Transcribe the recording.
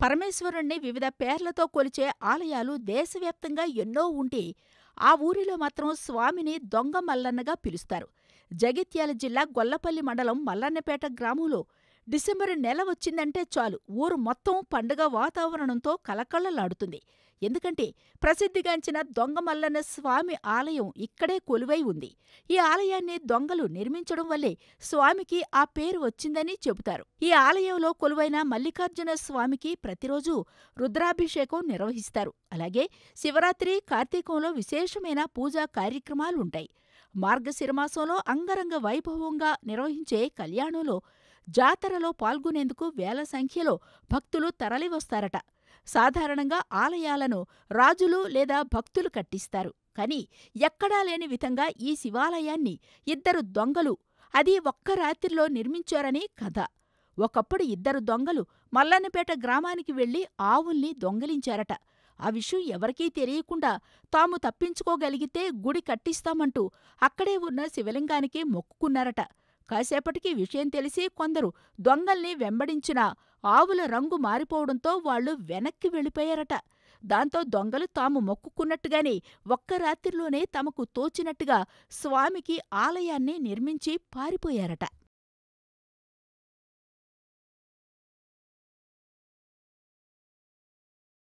పరమేశ్వరుణ్ణి వివిధ పేర్లతో కొలిచే ఆలయాలు దేశవ్యాప్తంగా ఎన్నో ఉంటే, ఆ ఊరిలో మాత్రం స్వామిని దొంగ మల్లన్నగా పిలుస్తారు. జగిత్యాల జిల్లా గొల్లపల్లి మండలం మల్లన్నపేట గ్రామంలో డిసెంబరు నెల వచ్చిందంటే చాలు ఊరు మొత్తం పండుగ వాతావరణంతో కలకళ్లలాడుతుంది. ఎందుకంటే ప్రసిద్ధిగాంచిన దొంగ మల్లన్న స్వామి ఆలయం ఇక్కడే కొలువై ఉంది. ఈ ఆలయాన్ని దొంగలు నిర్మించడం వల్లే స్వామికి ఆ పేరు వచ్చిందని చెబుతారు. ఈ ఆలయంలో కొలువైన మల్లికార్జున స్వామికి ప్రతిరోజు రుద్రాభిషేకం నిర్వహిస్తారు. అలాగే శివరాత్రి, కార్తీకంలో విశేషమైన పూజా కార్యక్రమాలుంటాయి. మార్గశిరమాసంలో అంగరంగ వైభవంగా నిర్వహించే కళ్యాణంలో, జాతరలో పాల్గొనేందుకు వేల సంఖ్యలో భక్తులు తరలివస్తారట. సాధారణంగా ఆలయాలను రాజులు లేదా భక్తులు కట్టిస్తారు. కాని ఎక్కడా లేని విధంగా ఈ శివాలయాన్ని ఇద్దరు దొంగలు, అది ఒక్క రాత్రిలో నిర్మించారని కథ. ఒకప్పుడు ఇద్దరు దొంగలు మల్లన్నపేట గ్రామానికి వెళ్లి ఆవుల్ని దొంగిలించారట. ఆ విషయం ఎవరికీ తెలియకుండా తాము తప్పించుకోగలిగితే గుడి కట్టిస్తామంటూ అక్కడే ఉన్న శివలింగానికి మొక్కుకున్నారట. కాసేపటికి విషయం తెలిసి కొందరు దొంగల్ని వెంబడించినా ఆవుల రంగు మారిపోవడంతో వాళ్లు వెనక్కి వెళ్ళిపోయారట. దాంతో దొంగలు తాము మొక్కుకున్నట్టుగానే ఒక్క రాత్రిలోనే తమకు తోచినట్టుగా స్వామికి ఆలయాన్ని నిర్మించి పారిపోయారట.